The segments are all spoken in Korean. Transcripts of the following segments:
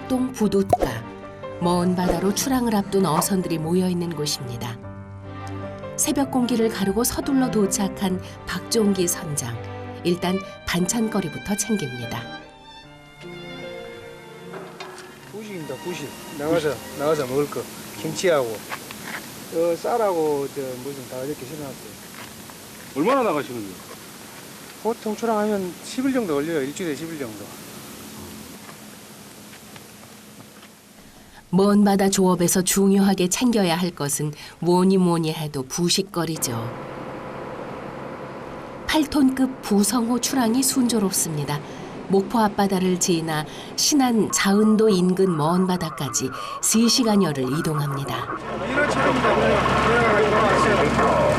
북동 부둣가, 먼 바다로 출항을 앞둔 어선들이 모여있는 곳입니다. 새벽 공기를 가르고 서둘러 도착한 박종기 선장. 일단 반찬거리부터 챙깁니다. 부식입니다. 부식. 나가서 먹을 거. 김치하고 쌀하고 무슨 다 이렇게 신어놨어요. 얼마나 나가시는데요? 보통 출항하면 10일 정도 걸려요. 일주일에 10일 정도. 먼 바다 조업에서 중요하게 챙겨야 할 것은 뭐니 해도 부식거리죠. 8톤급 부성호 출항이 순조롭습니다. 목포 앞바다를 지나 신안 자은도 인근 먼 바다까지 3시간여를 이동합니다. 민어 처럼입니다. 민어가 왔어요.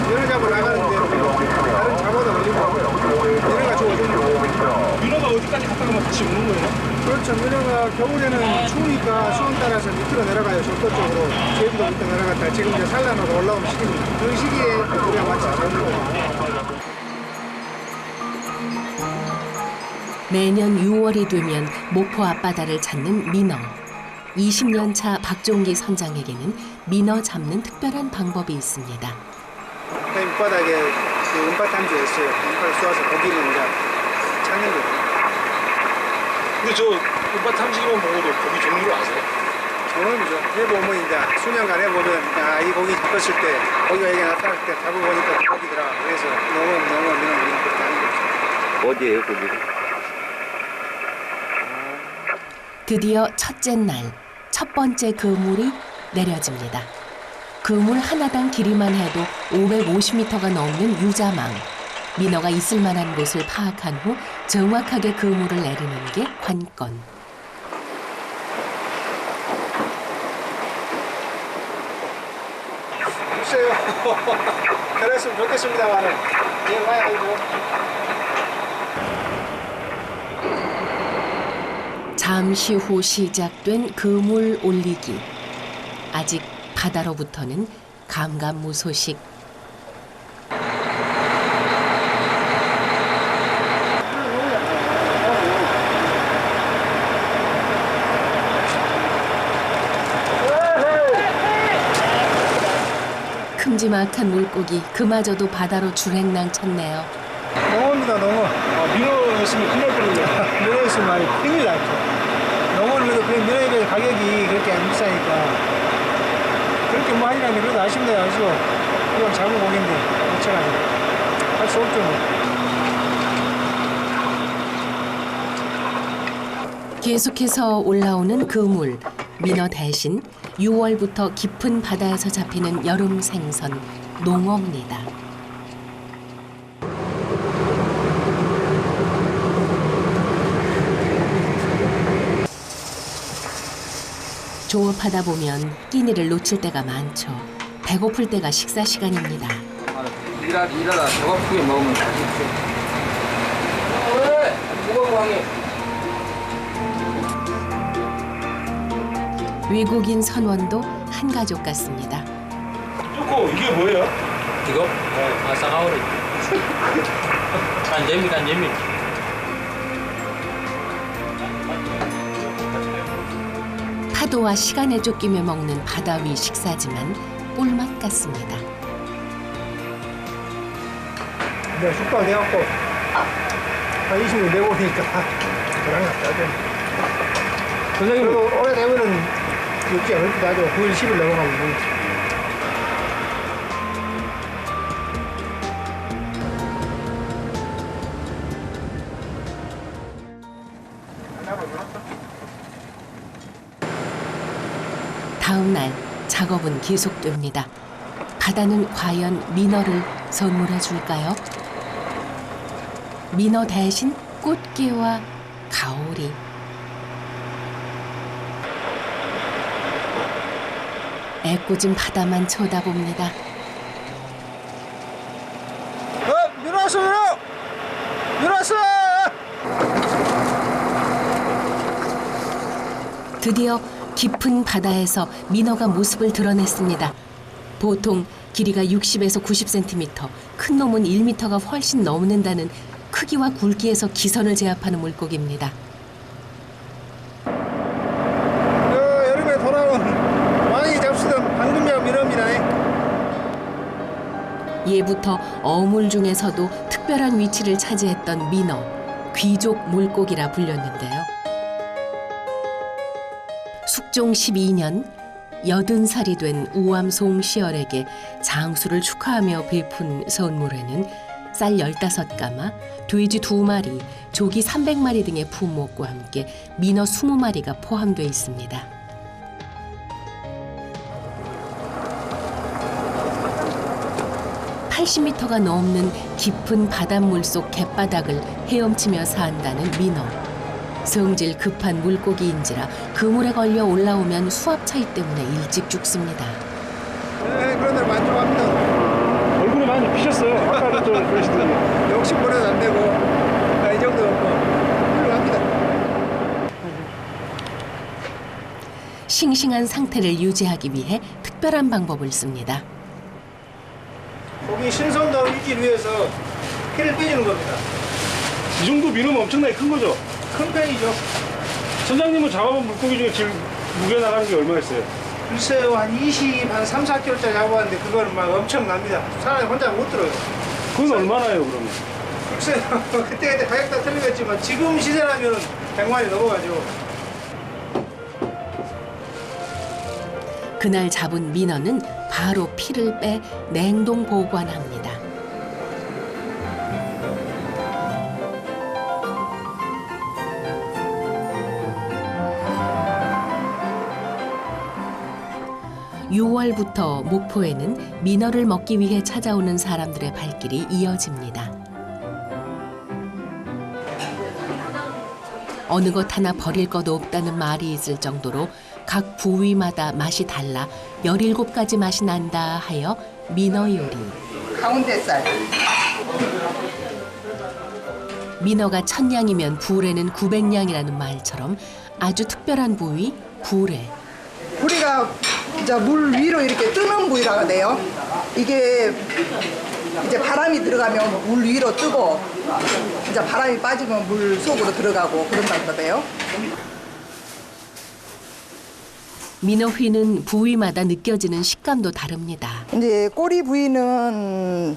민어 잡으러 나가는데 다른 잡아도 걸리고 민어가 좋아져요. 민어가 어디까지 갔다 가면 다시 오는 거예요? 그렇죠. 민어가 겨울에는 추우니까 수온 따라서 밑으로 내려가요. 절도 쪽으로. 제주도 밑으로 내려갔다 지금 이제 산란으로 올라오는 시기입니다. 그 시기에 우리가 마치 잡는 거예요. 매년 6월이 되면 목포 앞바다를 찾는 민어. 20년 차 박종기 선장에게는 민어 잡는 특별한 방법이 있습니다. 밑바닥에 은파 탐지가 있어요. 은파를 쏘아서 고기를 이제 찾는 거예요. 근데 저 오빠 탐지기만 보고도 고기 종류를 아세요? 경험이죠. 해보면 이제 수년간 해보면 이 고기 잡혔을 때 고기가 여기 나타날 때 잡아보니까 고기더라. 그래서 너무 민어 그렇게 하는 거죠. 어디에요, 고기는? 드디어 첫째 날, 첫 번째 그물이 내려집니다. 그물 하나당 길이만 해도 550m가 넘는 유자망. 민어가 있을 만한 곳을 파악한 후 정확하게 그물을 내리는 게 관건. 글쎄요. 그랬으면 좋겠습니다만은 이제 와야 알죠. 잠시 후 시작된 그물 올리기. 아직 바다로부터는 감감무소식. 큼지막한 물고기 그마저도 바다로 줄행랑 쳤네요. 농어입니다, 농어. 민어 있으면 큰일 날 뻔했네요. 민어 있으면 많이 큰일 났죠. 농어는 그래도 그 민어에 비해 가격이 그렇게 안 비싸니까 그렇게 뭐 하려면 그래도 아쉽네요. 아쉬워. 그냥 작은 고기인데 어쩌가지고 할 수 없죠 뭐. 계속해서 올라오는 그물. 민어 대신 6월부터 깊은 바다에서 잡히는 여름 생선 농어입니다. 조업하다 보면 끼니를 놓칠 때가 많죠. 배고플 때가 식사 시간입니다. 일하다 배고프게 먹으면 맛있죠. 왜? 무거운 왕이. 외국인 선원도 한 가족 같습니다. 쪼꼬 이게 뭐예요? 이거? 아, 싸가오리. 간재미. 파도와 시간에 쫓기며 먹는 바다 위 식사지만 꿀맛 같습니다. 내가 숙박 내갖고 한 20년 내고 오니까 그냥 갔다. 선생님 그래도 오래되면은 육지 안 그렇게 나죠. 9일 10일 넘어가면 다음 날 작업은 계속됩니다. 바다는 과연 민어를 선물해 줄까요? 민어 대신 꽃게와 가오리. 애꿎은 바다만 쳐다봅니다. 민어 왔어. 드디어 깊은 바다에서 민어가 모습을 드러냈습니다. 보통 길이가 60에서 90cm, 큰 놈은 1m가 훨씬 넘는다는 크기와 굵기에서 기선을 제압하는 물고기입니다. 예부터 어물 중에서도 특별한 위치를 차지했던 민어, 귀족 물고기라 불렸는데요. 숙종 12년 80살이 된 우암 송시열에게 장수를 축하하며 베푼 선물에는 쌀 15가마, 돼지 2마리, 조기 300마리 등의 품목과 함께 민어 20마리가 포함되어 있습니다. (80m가) 넘는 깊은 바닷물 속 갯바닥을 헤엄치며 산다는 민어. 성질 급한 물고기인지라 그물에 걸려 올라오면 수압 차이 때문에 일찍 죽습니다. 네, 그런 데로 만족합니다. 얼굴에 많이 피셨어요. 아까도 좀 그러시더니. 욕심 부려도 안 되고 이 정도 없고 훌륭합니다. 싱싱한 상태를 유지하기 위해 특별한 방법을 씁니다. 고기 신선도 유지를 위해서 피를 빼주는 겁니다. 이 정도 민어면 엄청나게 큰 거죠? 큰 편이죠. 선장님은 잡아본 물고기 중에 제일 무게 나가는 게 얼마였어요? 글쎄요, 한 3, 4kg짜리 잡아봤는데 그거는 막 엄청납니다. 사람이 혼자 못 들어요. 그건 얼마나요, 그러면? 글쎄요, 그때 가격 다 틀리겠지만 지금 시세라면 100만이 넘어가죠. 그날 잡은 민어는 바로 피를 빼 냉동 보관합니다. (6월부터) 목포에는 민어를 먹기 위해 찾아오는 사람들의 발길이 이어집니다. 어느 것 하나 버릴 것 없다는 말이 있을 정도로 각 부위마다 맛이 달라 17가지 맛이 난다 하여 민어 요리. 가운데살. 민어가 1000냥이면 불에는 900냥이라는 말처럼 아주 특별한 부위, 불에. 부리가 이제 물 위로 이렇게 뜨는 부위라고 돼요. 이게 이제 바람이 들어가면 물 위로 뜨고 이제 바람이 빠지면 물 속으로 들어가고 그런다고 돼요. 민어휘는 부위마다 느껴지는 식감도 다릅니다. 이제 꼬리 부위는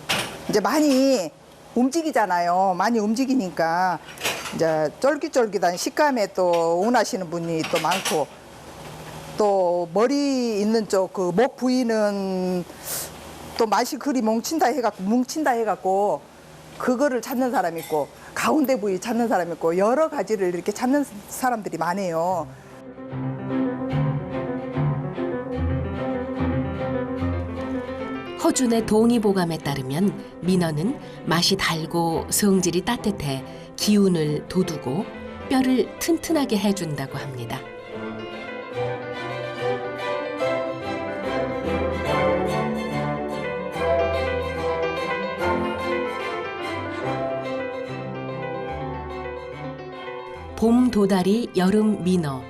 이제 많이 움직이잖아요. 많이 움직이니까 이제 쫄깃쫄깃한 식감에 또 원하시는 분이 또 많고, 또 머리 있는 쪽 그 목 부위는 또 맛이 그리 뭉친다 해갖고 그거를 찾는 사람 있고, 가운데 부위 찾는 사람 있고, 여러 가지를 이렇게 찾는 사람들이 많아요. 허준의 동의보감에 따르면 민어는 맛이 달고 성질이 따뜻해 기운을 돋우고 뼈를 튼튼하게 해준다고 합니다. 봄 도다리, 여름 민어,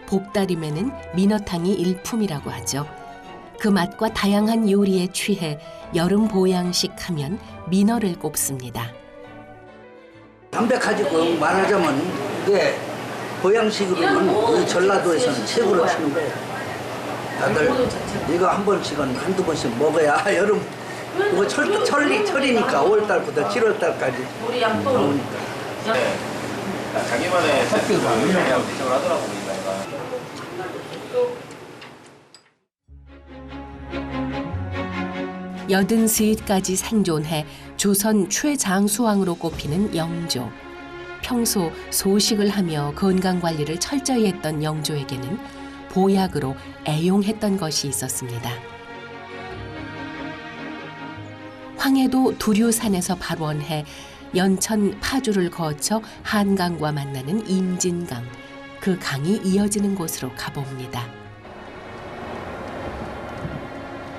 복다림에는 민어탕이 일품이라고 하죠. 그 맛과 다양한 요리에 취해 여름 보양식 하면 민어를 꼽습니다. 담백하지고 말하자면 이게 보양식으로는 우리 전라도에서는 최고로 치는 거예요. 다들 이거 한 번씩은 한두 번씩 먹어야 여름, 이거 철이니까 5월달부터 7월달까지 나오니까. 자기만의 세트를 그냥 대접을 하더라고요. 83가지 생존해 조선 최장수왕으로 꼽히는 영조. 평소 소식을 하며 건강관리를 철저히 했던 영조에게는 보약으로 애용했던 것이 있었습니다. 황해도 두류산에서 발원해 연천 파주를 거쳐 한강과 만나는 임진강. 그 강이 이어지는 곳으로 가봅니다.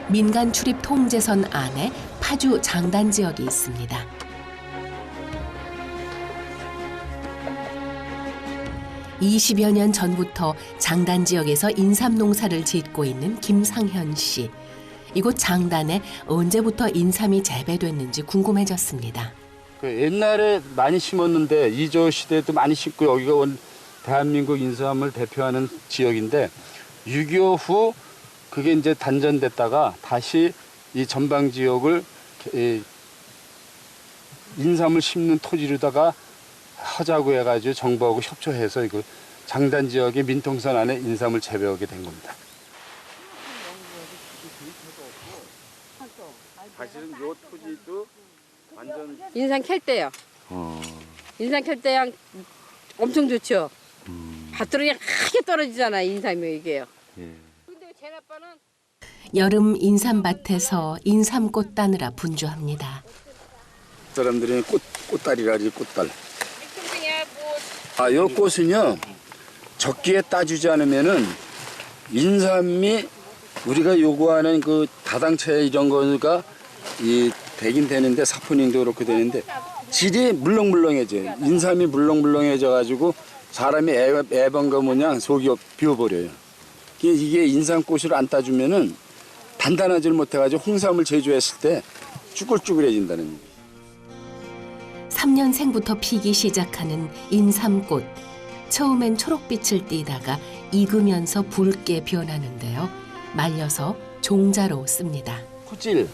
민간 출입 통제선 안에 파주 장단 지역이 있습니다. (20여 년) 전부터 장단 지역에서 인삼 농사를 짓고 있는 김상현 씨. 이곳 장단에 언제부터 인삼이 재배됐는지 궁금해졌습니다. 옛날에 많이 심었는데 이조 시대에도 많이 심고 여기가 대한민국 인삼을 대표하는 지역인데 6.25 후 그게 이제 단전됐다가 다시 이 전방 지역을 인삼을 심는 토지로다가 하자고 해가지고 정부하고 협조해서 이거 장단 지역의 민통선 안에 인삼을 재배하게 된 겁니다. 사실은 이 토지도 완전 인삼 캘 때요. 인삼 캘 때 엄청 좋죠. 밭으로 그냥 크게 떨어지잖아요. 인삼이 이게요. 근데 제 아빠는 여름 인삼밭에서 인삼꽃 따느라 분주합니다. 사람들이 꽃다리라 그러지 꽃달. 이 꽃은요 적기에 따주지 않으면은 인삼이 우리가 요구하는 그 다당체 이런 거가 되긴 되는데 사포닌도 그렇게 되는데 질이 물렁물렁해져요. 인삼이 물렁물렁해져 가지고 사람이 애번거 모양 속이 비워버려요. 이게 인삼꽃을 안 따주면은 단단하지를 못해가지고 홍삼을 제조했을 때 쭈글쭈글해진다는 얘기예요. 3년생부터 피기 시작하는 인삼꽃. 처음엔 초록빛을 띠다가 익으면서 붉게 변하는데요. 말려서 종자로 씁니다. 토질,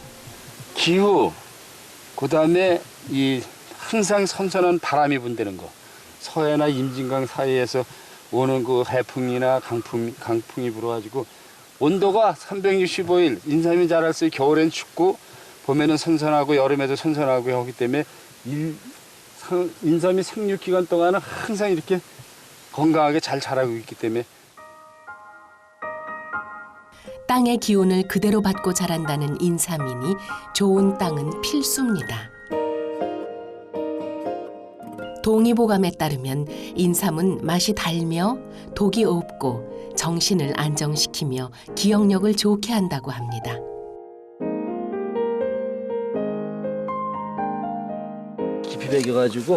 기후, 그다음에 이 항상 선선한 바람이 분다는 거. 서해나 임진강 사이에서 오는 그 해풍이나 강풍이 불어가지고 온도가 365일 인삼이 자랄 때 겨울엔 춥고 봄에는 선선하고 여름에도 선선하고 하기 때문에 인삼이 생육 기간 동안은 항상 이렇게 건강하게 잘 자라고 있기 때문에 땅의 기운을 그대로 받고 자란다는 인삼이니 좋은 땅은 필수입니다. 동의보감에 따르면 인삼은 맛이 달며 독이 없고 정신을 안정시키며 기억력을 좋게 한다고 합니다. 깊이 배겨가지고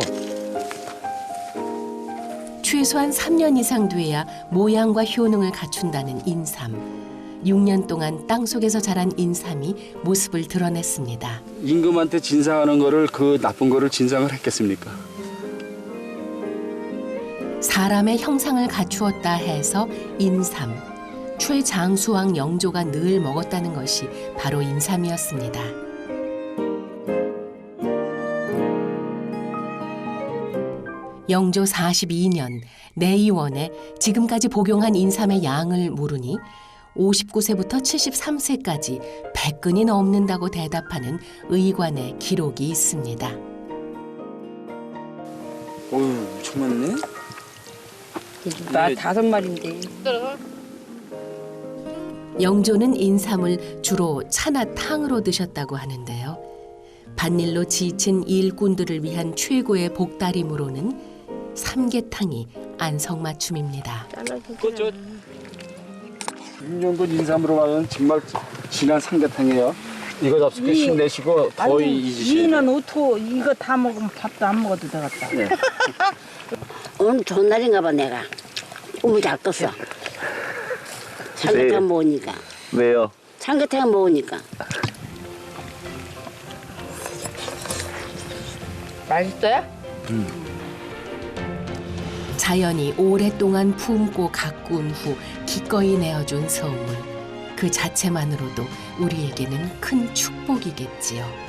최소한 3년 이상 돼야 모양과 효능을 갖춘다는 인삼. 6년 동안 땅속에서 자란 인삼이 모습을 드러냈습니다. 임금한테 진상하는 거를 그 나쁜 거를 진상을 했겠습니까? 사람의 형상을 갖추었다 해서 인삼. 최장수왕 영조가 늘 먹었다는 것이 바로 인삼이었습니다. 영조 42년 내의원에 지금까지 복용한 인삼의 양을 물으니 59세부터 73세까지 100근이 넘는다고 대답하는 의관의 기록이 있습니다. 어휴 엄청 많네. 나 5마리인데. 영조는 인삼을 주로 차나 탕으로 드셨다고 하는데요. 밭일로 지친 일꾼들을 위한 최고의 복다림으로는 삼계탕이 안성맞춤입니다. 그저 6년도 인삼으로 가면 정말 진한 삼계탕이에요. 이거 잡수고 힘내시고 더위 잊으시고. 이는 어토 이거 다 먹으면 밥도 안 먹어도 되겠다. 네. 오늘 좋은 날인가 봐 내가. 꿈을 잘 꿨어. 삼계탕 먹으니까. 왜요? 삼계탕 먹으니까. 맛있어요? 자연이 오랫동안 품고 가꾼 후 기꺼이 내어준 선물. 그 자체만으로도 우리에게는 큰 축복이겠지요.